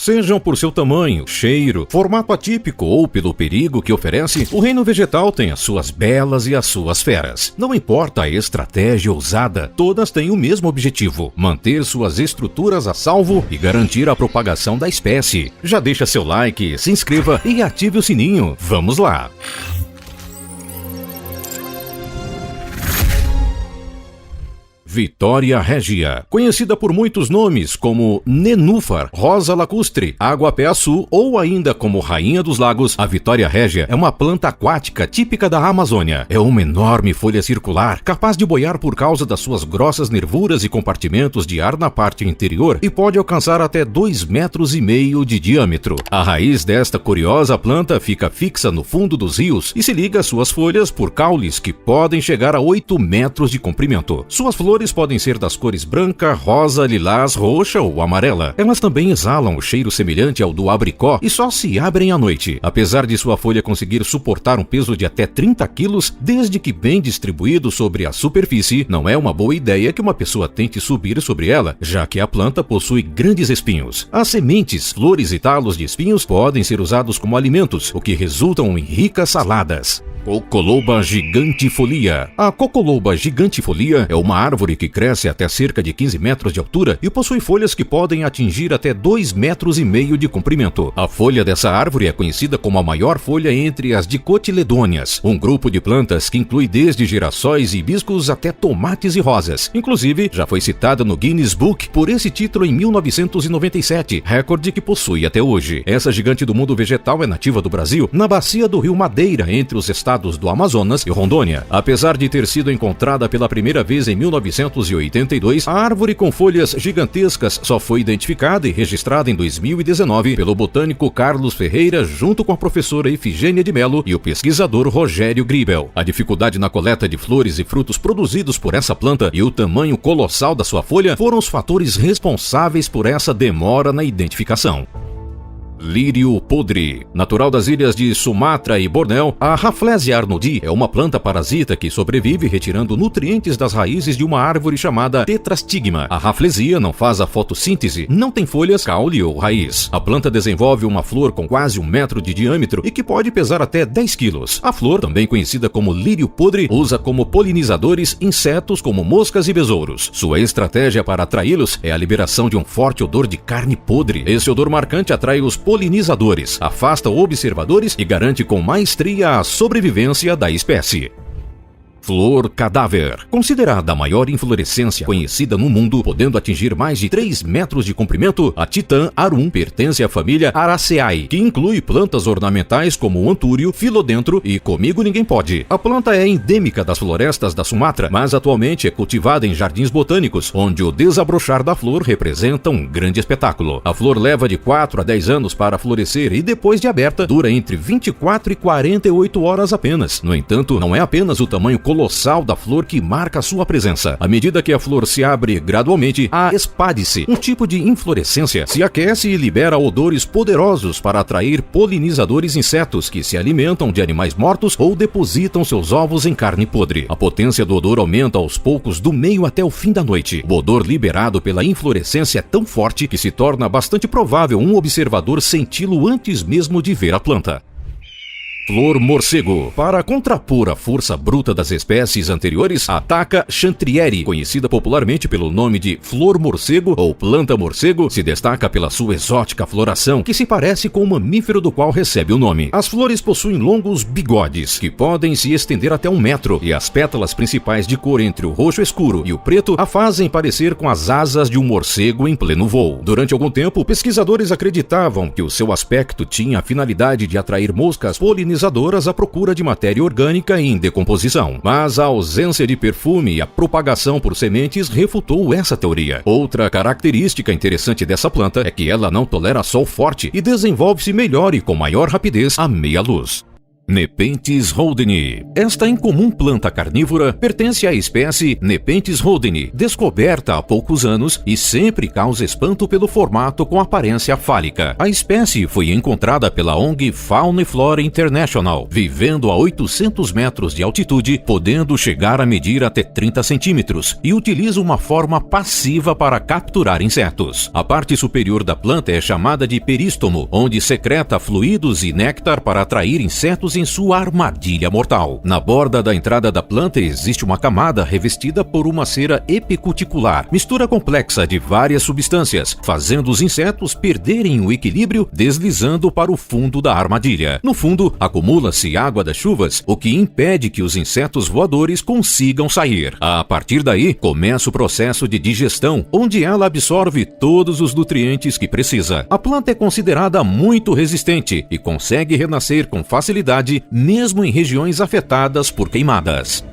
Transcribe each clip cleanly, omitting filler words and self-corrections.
Sejam por seu tamanho, cheiro, formato atípico ou pelo perigo que oferece, o reino vegetal tem as suas belas e as suas feras. Não importa a estratégia ousada, todas têm o mesmo objetivo: manter suas estruturas a salvo e garantir a propagação da espécie. Já deixa seu like, se inscreva e ative o sininho. Vamos lá! Vitória Régia, conhecida por muitos nomes como nenúfar, rosa lacustre, água-pé-açu ou ainda como rainha dos lagos, a Vitória Régia é uma planta aquática típica da Amazônia. É uma enorme folha circular, capaz de boiar por causa das suas grossas nervuras e compartimentos de ar na parte interior e pode alcançar até 2,5 metros de diâmetro. A raiz desta curiosa planta fica fixa no fundo dos rios e se liga às suas folhas por caules que podem chegar a 8 metros de comprimento. Suas flores podem ser das cores branca, rosa, lilás, roxa ou amarela. Elas também exalam o cheiro semelhante ao do abricó e só se abrem à noite. Apesar de sua folha conseguir suportar um peso de até 30 quilos, desde que bem distribuído sobre a superfície, não é uma boa ideia que uma pessoa tente subir sobre ela, já que a planta possui grandes espinhos. As sementes, flores e talos de espinhos podem ser usados como alimentos, o que resultam em ricas saladas. Cocoloba gigantifolia. A Cocoloba gigantifolia é uma árvore que cresce até cerca de 15 metros de altura e possui folhas que podem atingir até 2,5 metros de comprimento. A folha dessa árvore é conhecida como a maior folha entre as dicotiledôneas, um grupo de plantas que inclui desde girassóis e hibiscos até tomates e rosas. Inclusive, já foi citada no Guinness Book por esse título em 1997, recorde que possui até hoje. Essa gigante do mundo vegetal é nativa do Brasil, na bacia do rio Madeira, entre os estados do Amazonas e Rondônia. Apesar de ter sido encontrada pela primeira vez em 1982, a árvore com folhas gigantescas só foi identificada e registrada em 2019 pelo botânico Carlos Ferreira junto com a professora Efigênia de Mello e o pesquisador Rogério Gribel. A dificuldade na coleta de flores e frutos produzidos por essa planta e o tamanho colossal da sua folha foram os fatores responsáveis por essa demora na identificação. Lírio podre. Natural das ilhas de Sumatra e Bornéu, a Rafflesia arnoldii é uma planta parasita que sobrevive retirando nutrientes das raízes de uma árvore chamada tetrastigma. A Rafflesia não faz a fotossíntese, não tem folhas, caule ou raiz. A planta desenvolve uma flor com quase 1 metro de diâmetro e que pode pesar até 10 quilos. A flor, também conhecida como lírio podre, usa como polinizadores insetos como moscas e besouros. Sua estratégia para atraí-los é a liberação de um forte odor de carne podre. Esse odor marcante atrai os polinizadores, afasta observadores e garante com maestria a sobrevivência da espécie. Flor cadáver. Considerada a maior inflorescência conhecida no mundo, podendo atingir mais de 3 metros de comprimento, a Titã arum pertence à família Araceae, que inclui plantas ornamentais como o antúrio, filodendro e comigo ninguém pode. A planta é endêmica das florestas da Sumatra, mas atualmente é cultivada em jardins botânicos, onde o desabrochar da flor representa um grande espetáculo. A flor leva de 4 a 10 anos para florescer e depois de aberta, dura entre 24 e 48 horas apenas. No entanto, não é apenas o tamanho colossal da flor que marca sua presença. À medida que a flor se abre gradualmente, a espádice, um tipo de inflorescência, se aquece e libera odores poderosos para atrair polinizadores insetos que se alimentam de animais mortos ou depositam seus ovos em carne podre. A potência do odor aumenta aos poucos do meio até o fim da noite. O odor liberado pela inflorescência é tão forte que se torna bastante provável um observador senti-lo antes mesmo de ver a planta. Flor morcego. Para contrapor a força bruta das espécies anteriores, a Taca chantrieri, conhecida popularmente pelo nome de flor morcego ou planta morcego, se destaca pela sua exótica floração, que se parece com o mamífero do qual recebe o nome. As flores possuem longos bigodes, que podem se estender até 1 metro, e as pétalas principais de cor entre o roxo escuro e o preto a fazem parecer com as asas de um morcego em pleno voo. Durante algum tempo, pesquisadores acreditavam que o seu aspecto tinha a finalidade de atrair moscas polinizadoras à procura de matéria orgânica em decomposição. Mas a ausência de perfume e a propagação por sementes refutou essa teoria. Outra característica interessante dessa planta é que ela não tolera sol forte e desenvolve-se melhor e com maior rapidez à meia luz. Nepenthes holdeni. Esta incomum planta carnívora pertence à espécie Nepenthes holdeni, descoberta há poucos anos e sempre causa espanto pelo formato com aparência fálica. A espécie foi encontrada pela ONG Fauna e Flora International, vivendo a 800 metros de altitude, podendo chegar a medir até 30 centímetros, e utiliza uma forma passiva para capturar insetos. A parte superior da planta é chamada de perístomo, onde secreta fluidos e néctar para atrair insetos em sua armadilha mortal. Na borda da entrada da planta existe uma camada revestida por uma cera epicuticular, mistura complexa de várias substâncias, fazendo os insetos perderem o equilíbrio, deslizando para o fundo da armadilha. No fundo, acumula-se água das chuvas, o que impede que os insetos voadores consigam sair. A partir daí, começa o processo de digestão, onde ela absorve todos os nutrientes que precisa. A planta é considerada muito resistente e consegue renascer com facilidade mesmo em regiões afetadas por queimadas.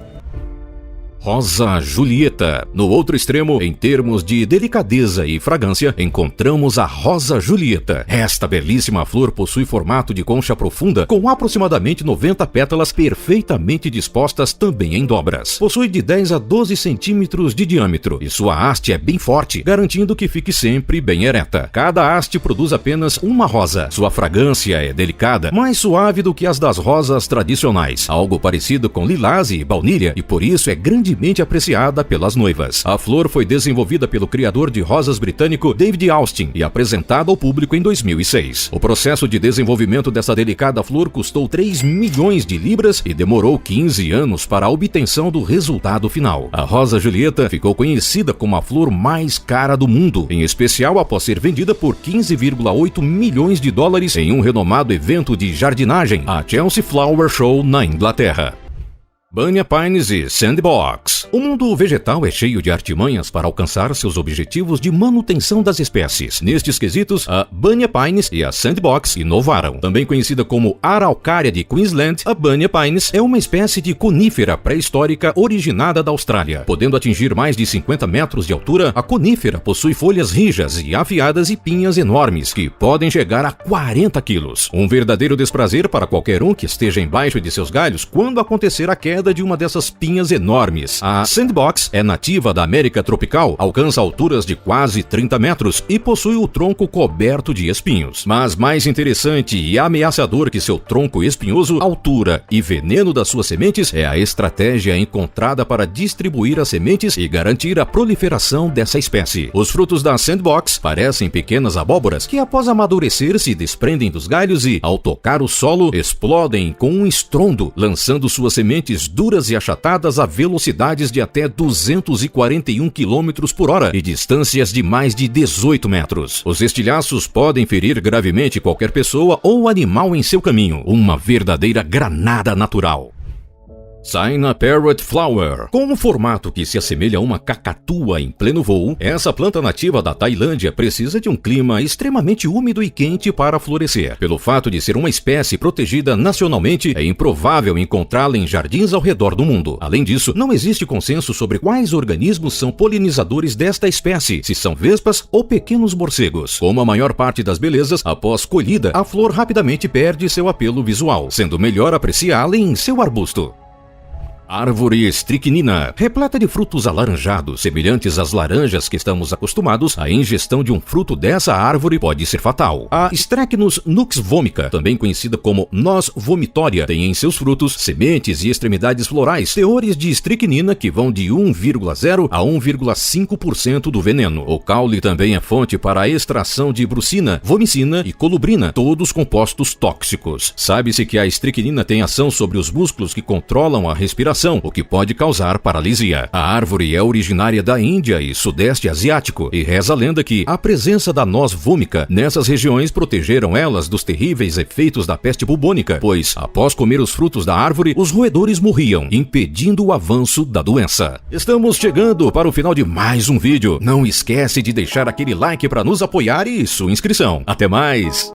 Rosa Julieta. No outro extremo, em termos de delicadeza e fragrância, encontramos a Rosa Julieta. Esta belíssima flor possui formato de concha profunda, com aproximadamente 90 pétalas perfeitamente dispostas também em dobras. Possui de 10 a 12 centímetros de diâmetro e sua haste é bem forte, garantindo que fique sempre bem ereta. Cada haste produz apenas uma rosa. Sua fragrância é delicada, mais suave do que as das rosas tradicionais, algo parecido com lilás e baunilha, e por isso é grandemente apreciada pelas noivas. A flor foi desenvolvida pelo criador de rosas britânico David Austin e apresentada ao público em 2006. O processo de desenvolvimento dessa delicada flor custou 3 milhões de libras e demorou 15 anos para a obtenção do resultado final. A Rosa Julieta ficou conhecida como a flor mais cara do mundo, em especial após ser vendida por 15,8 milhões de dólares em um renomado evento de jardinagem, a Chelsea Flower Show, na Inglaterra. Bunya Pines e Sandbox. O mundo vegetal é cheio de artimanhas para alcançar seus objetivos de manutenção das espécies. Nestes quesitos, a Bunya Pines e a Sandbox inovaram. Também conhecida como Araucária de Queensland, a Bunya Pines é uma espécie de conífera pré-histórica originada da Austrália. Podendo atingir mais de 50 metros de altura, a conífera possui folhas rijas e afiadas e pinhas enormes, que podem chegar a 40 quilos. Um verdadeiro desprazer para qualquer um que esteja embaixo de seus galhos quando acontecer a queda de uma dessas pinhas enormes. A Sandbox é nativa da América tropical, alcança alturas de quase 30 metros e possui o tronco coberto de espinhos. Mas mais interessante e ameaçador que seu tronco espinhoso, altura e veneno das suas sementes é a estratégia encontrada para distribuir as sementes e garantir a proliferação dessa espécie. Os frutos da Sandbox parecem pequenas abóboras que, após amadurecer, se desprendem dos galhos e, ao tocar o solo, explodem com um estrondo, lançando suas sementes duras e achatadas a velocidades de até 241 km por hora e distâncias de mais de 18 metros. Os estilhaços podem ferir gravemente qualquer pessoa ou animal em seu caminho. Uma verdadeira granada natural. China Parrot Flower. Com um formato que se assemelha a uma cacatua em pleno voo, essa planta nativa da Tailândia precisa de um clima extremamente úmido e quente para florescer. Pelo fato de ser uma espécie protegida nacionalmente, é improvável encontrá-la em jardins ao redor do mundo. Além disso, não existe consenso sobre quais organismos são polinizadores desta espécie, se são vespas ou pequenos morcegos. Como a maior parte das belezas, após colhida, a flor rapidamente perde seu apelo visual, sendo melhor apreciá-la em seu arbusto. Árvore estricnina. Repleta de frutos alaranjados, semelhantes às laranjas que estamos acostumados, a ingestão de um fruto dessa árvore pode ser fatal. A Strechnus nux vomica, também conhecida como noz vomitória, tem em seus frutos, sementes e extremidades florais teores de estricnina que vão de 1,0 a 1,5% do veneno. O caule também é fonte para a extração de brucina, vomicina e colubrina, todos compostos tóxicos. Sabe-se que a estricnina tem ação sobre os músculos que controlam a respiração, o que pode causar paralisia. A árvore é originária da Índia e Sudeste Asiático, e reza a lenda que a presença da noz vômica nessas regiões protegeram elas dos terríveis efeitos da peste bubônica, pois, após comer os frutos da árvore, os roedores morriam, impedindo o avanço da doença. Estamos chegando para o final de mais um vídeo. Não esquece de deixar aquele like para nos apoiar e sua inscrição. Até mais!